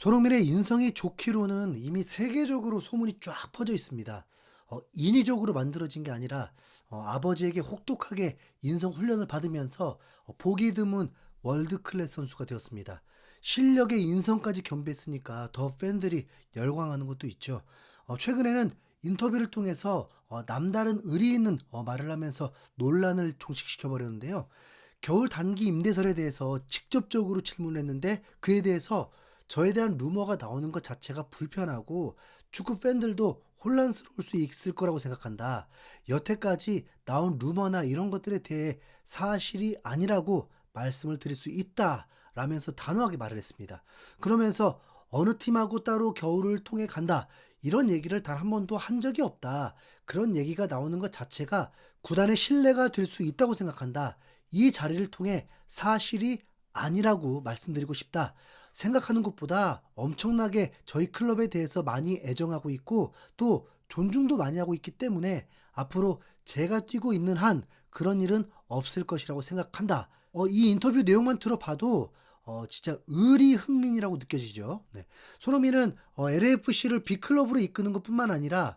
손흥민의 인성이 좋기로는 이미 세계적으로 소문이 쫙 퍼져 있습니다. 인위적으로 만들어진 게 아니라 아버지에게 혹독하게 인성 훈련을 받으면서 보기 드문 월드 클래스 선수가 되었습니다. 실력의 인성까지 겸비했으니까 더 팬들이 열광하는 것도 있죠. 최근에는 인터뷰를 통해서 남다른 의리 있는 말을 하면서 논란을 종식시켜 버렸는데요. 겨울 단기 임대설에 대해서 직접적으로 질문을 했는데 그에 대해서 저에 대한 루머가 나오는 것 자체가 불편하고 축구 팬들도 혼란스러울 수 있을 거라고 생각한다. 여태까지 나온 루머나 이런 것들에 대해 사실이 아니라고 말씀을 드릴 수 있다. 라면서 단호하게 말을 했습니다. 그러면서 어느 팀하고 따로 겨울을 통해 간다. 이런 얘기를 단 한 번도 한 적이 없다. 그런 얘기가 나오는 것 자체가 구단의 신뢰가 될 수 있다고 생각한다. 이 자리를 통해 사실이 아니라고 말씀드리고 싶다. 생각하는 것보다 엄청나게 저희 클럽에 대해서 많이 애정하고 있고 또 존중도 많이 하고 있기 때문에 앞으로 제가 뛰고 있는 한 그런 일은 없을 것이라고 생각한다. 이 인터뷰 내용만 들어봐도 진짜 의리 흥민이라고 느껴지죠. 네. 손흥민은 LAFC를 B클럽으로 이끄는 것뿐만 아니라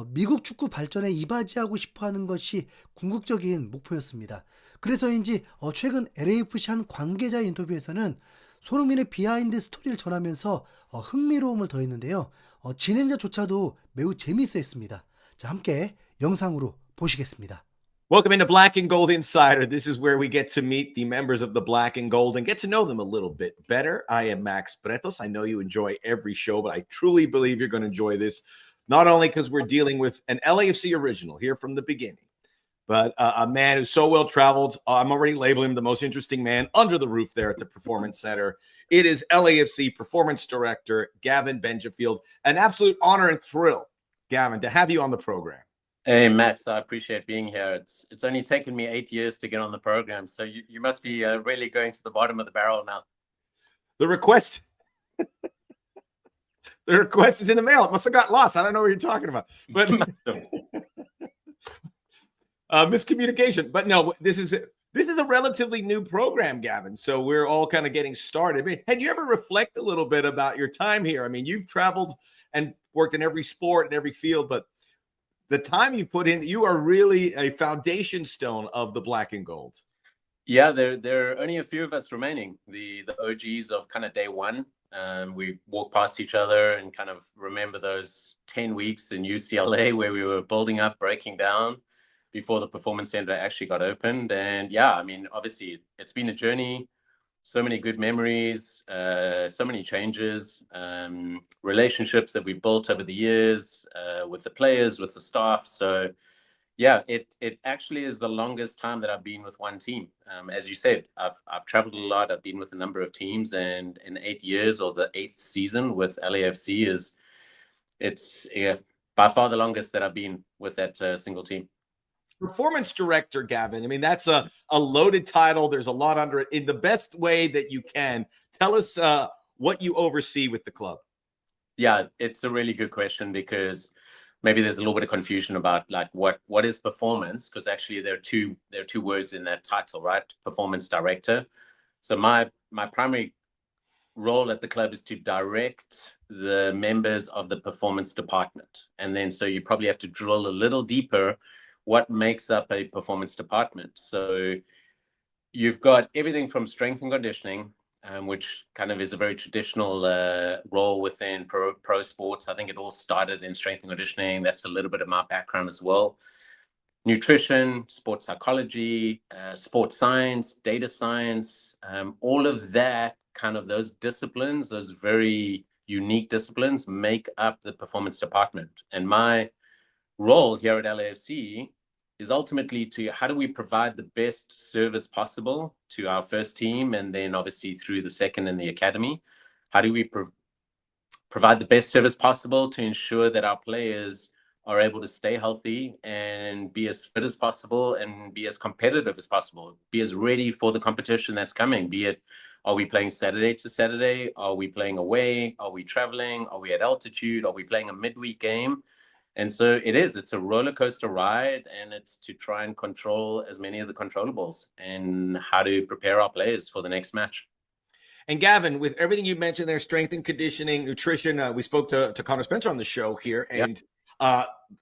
미국 축구 발전에 이바지하고 싶어하는 것이 궁극적인 목표였습니다. 그래서인지 최근 LAFC 한 관계자 인터뷰에서는 손흥민의 비하인드 스토리를 전하면서 흥미로움을 더했는데요. 진행자조차도 매우 재미있어 했습니다. 자, 함께 영상으로 보시겠습니다. Welcome into Black and Gold Insider. This is where we get to meet the members of the Black and Gold and get to know them a little bit better. I am Max Bretos. I know you enjoy every show, but I truly believe you're going to enjoy this, not only because we're dealing with an LAFC original here from the beginning, but a man who's so well-traveled. I'm already labeling him the most interesting man under the roof there at the Performance Center. It is LAFC Performance Director Gavin Benjafield. An absolute honor and thrill, Gavin, to have you on the program. Hey, Max, I appreciate being here. It's only taken me 8 years to get on the program, so you must be really going to the bottom of the barrel now. The request is in the mail. It must have got lost. I don't know what you're talking about. But miscommunication. But no, this is a relatively new program, Gavin. So we're all kind of getting started. I mean, had you ever reflect a little bit about your time here? I mean, you've traveled and worked in every sport and every field, but the time you put in, you are really a foundation stone of the Black and Gold. Yeah, there are only a few of us remaining, the OGs of kind of day one. We walk past each other and kind of remember those 10 weeks in UCLA where we were building up, breaking down before the Performance Center actually got opened. And yeah, I mean, obviously it's been a journey, so many good memories, so many changes, relationships that we've built over the years with the players, with the staff. So yeah, it actually is the longest time that I've been with one team. As you said, I've traveled a lot. I've been with a number of teams, and in 8 years, or the 8th season with LAFC, it's by far the longest that I've been with that single team. Performance director, Gavin. I mean, that's a loaded title. There's a lot under it. In the best way that you can, tell us what you oversee with the club. Yeah, it's a really good question because maybe there's a little bit of confusion about like what is performance, because actually there are two words in that title, right? Performance director. So my primary role at the club is to direct the members of the performance department, and then so you probably have to drill a little deeper. What makes up a performance department? So you've got everything from strength and conditioning, which kind of is a very traditional role within pro sports. I think it all started in strength and conditioning. That's a little bit of my background as well. Nutrition, sports psychology, sports science, data science, all of that, kind of those disciplines, those very unique disciplines make up the performance department. And my role here at LAFC is ultimately to how do we provide the best service possible to our first team, and then obviously through the second and the academy. How do we provide the best service possible to ensure that our players are able to stay healthy and be as fit as possible and be as competitive as possible, be as ready for the competition that's coming, be it, are we playing Saturday to Saturday? Are we playing away? Are we traveling? Are we at altitude? Are we playing a midweek game? And so it's a roller coaster ride, and it's to try and control as many of the controllables and how to prepare our players for the next match. And Gavin, with everything you mentioned there, strength and conditioning, nutrition, we spoke to Connor Spencer on the show here, and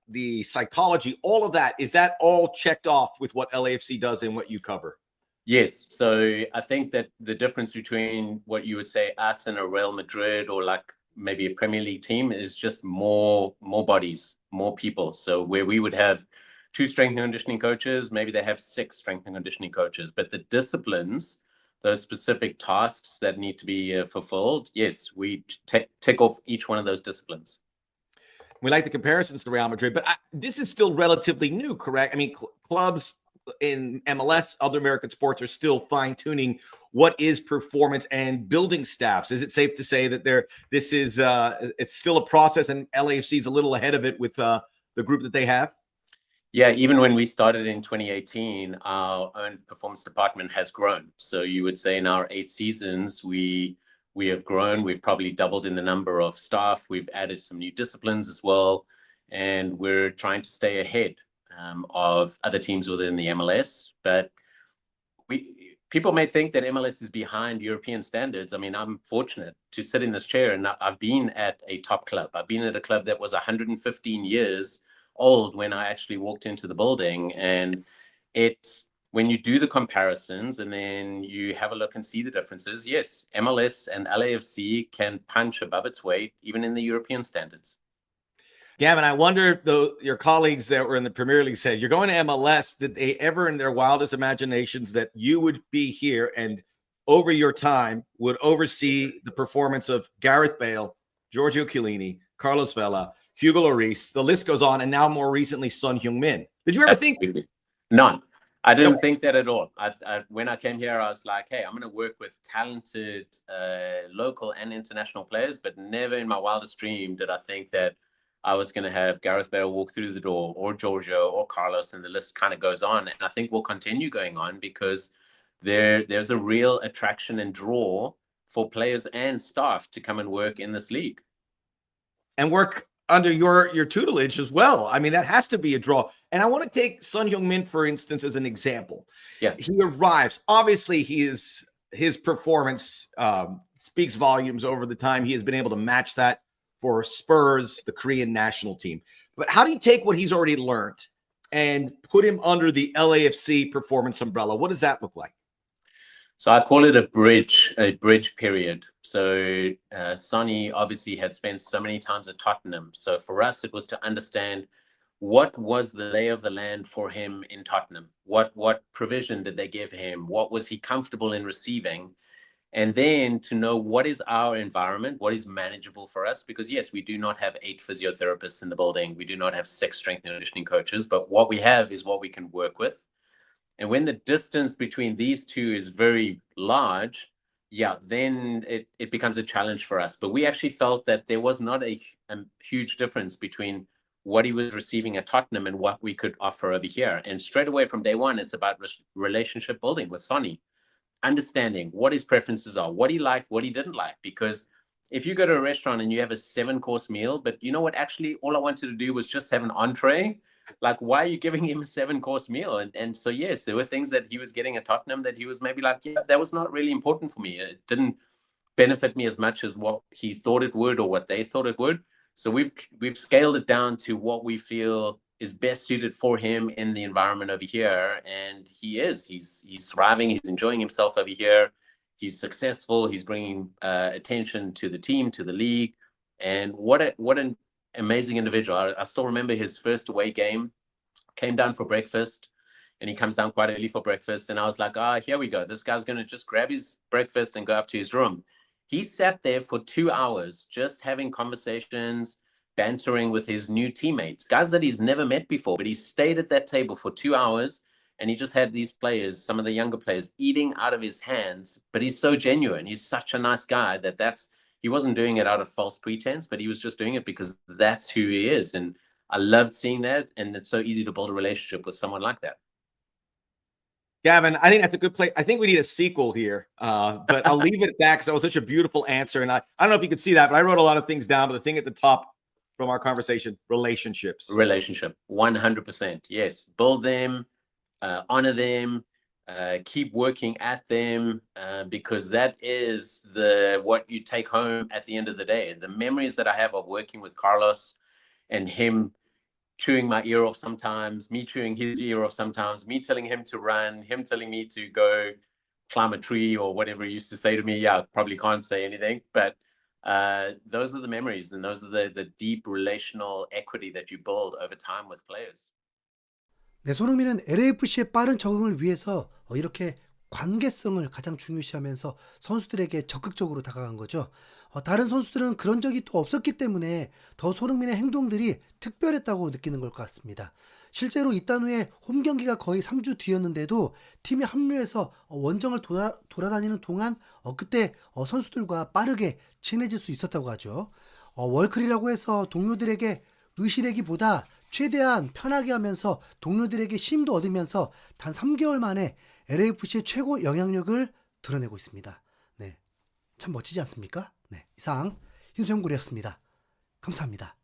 the psychology, all of that, is that all checked off with what LAFC does and what you cover? Yes. So I think that the difference between what you would say us and a Real Madrid or like maybe a Premier League team is just more bodies, more people. So where we would have 2 strength and conditioning coaches, maybe they have 6 strength and conditioning coaches, but the disciplines, those specific tasks that need to be fulfilled, yes, we tick off each one of those disciplines. We like the comparisons to Real Madrid, but this is still relatively new, correct? I mean, clubs in MLS, other American sports are still fine-tuning what is performance and building staffs. Is it safe to say that this is it's still a process and LAFC is a little ahead of it with the group that they have? Yeah, even when we started in 2018, our own performance department has grown. So you would say in our 8 seasons, we have grown. We've probably doubled in the number of staff. We've added some new disciplines as well. And we're trying to stay ahead of other teams within the MLS. But people may think that MLS is behind European standards. I mean, I'm fortunate to sit in this chair, and I've been at a top club. I've been at a club that was 115 years old when I actually walked into the building. And when you do the comparisons and then you have a look and see the differences, yes, MLS and LAFC can punch above its weight, even in the European standards. Gavin, I wonder, though, your colleagues that were in the Premier League said, you're going to MLS, did they ever in their wildest imaginations that you would be here and over your time would oversee the performance of Gareth Bale, Giorgio Chiellini, Carlos Vela, Hugo Lloris, the list goes on, and now more recently, Son Heung-min? Did you ever think? None. I didn't think that at all. When I came here, I was like, hey, I'm going to work with talented local and international players, but never in my wildest dream did I think that I was going to have Gareth Bale walk through the door, or Giorgio, or Carlos, and the list kind of goes on. And I think we'll continue going on because there's a real attraction and draw for players and staff to come and work in this league. And work under your tutelage as well. I mean, that has to be a draw. And I want to take Son Heung-min, for instance, as an example. Yeah. He arrives. Obviously, his performance speaks volumes over the time. He has been able to match that for Spurs, the Korean national team. But how do you take what he's already learned and put him under the LAFC performance umbrella? What does that look like? So I call it a bridge period. So Sonny obviously had spent so many times at Tottenham. So for us, it was to understand what was the lay of the land for him in Tottenham. What provision did they give him? What was he comfortable in receiving? And then to know what is our environment, what is manageable for us. Because yes, we do not have 8 physiotherapists in the building. We do not have 6 strength and conditioning coaches, but what we have is what we can work with. And when the distance between these two is very large, then it becomes a challenge for us. But we actually felt that there was not a huge difference between what he was receiving at Tottenham and what we could offer over here. And straight away from day one, it's about relationship building with Sonny, understanding what his preferences are, what he liked, what he didn't like. Because if you go to a restaurant and you have a 7-course meal, but you know what, actually all I wanted to do was just have an entree, like, why are you giving him a 7-course meal? And so, yes, there were things that he was getting at Tottenham that he was maybe like, yeah, that was not really important for me. It didn't benefit me as much as what he thought it would or what they thought it would. So we've scaled it down to what we feel is best suited for him in the environment over here. And he's thriving. He's enjoying himself over here. He's successful. He's bringing attention to the team, to the league. And what an amazing individual. I still remember his first away game, came down for breakfast, and he comes down quite early for breakfast. And I was like, here we go. This guy's going to just grab his breakfast and go up to his room. He sat there for 2 hours, just having conversations, bantering with his new teammates, guys that he's never met before, but he stayed at that table for 2 hours. And he just had these players, some of the younger players, eating out of his hands. But he's so genuine. He's such a nice guy he wasn't doing it out of false pretense, but he was just doing it because that's who he is. And I loved seeing that. And it's so easy to build a relationship with someone like that. Gavin, I think that's a good place. I think we need a sequel here, but I'll leave it at that because that was such a beautiful answer. And I don't know if you could see that, but I wrote a lot of things down. But the thing at the top from our conversation, relationships. Relationship, 100%. Yes. Build them, honor them, keep working at them, because that is what you take home at the end of the day. The memories that I have of working with Carlos and him chewing my ear off sometimes, me chewing his ear off sometimes, me telling him to run, him telling me to go climb a tree or whatever he used to say to me. Yeah, I probably can't say anything, but those are the memories, and those are the deep relational equity that you build over time with players. 네, 손흥민은 LAFC의 빠른 적응을 위해서 이렇게 관계성을 가장 중요시하면서 선수들에게 적극적으로 다가간 거죠. 다른 선수들은 그런 적이 또 없었기 때문에 더 손흥민의 행동들이 특별했다고 느끼는 것 같습니다. 실제로 입단 후에 홈 경기가 거의 3주 뒤였는데도 팀이 합류해서 원정을 돌아다니는 동안 그때 선수들과 빠르게 친해질 수 있었다고 하죠. 월클이라고 해서 동료들에게 의시되기보다 최대한 편하게 하면서 동료들에게 힘도 얻으면서 단 3개월 만에 LAFC의 최고 영향력을 드러내고 있습니다. 네, 참 멋지지 않습니까? 네, 이상 흰수염고래였습니다. 감사합니다.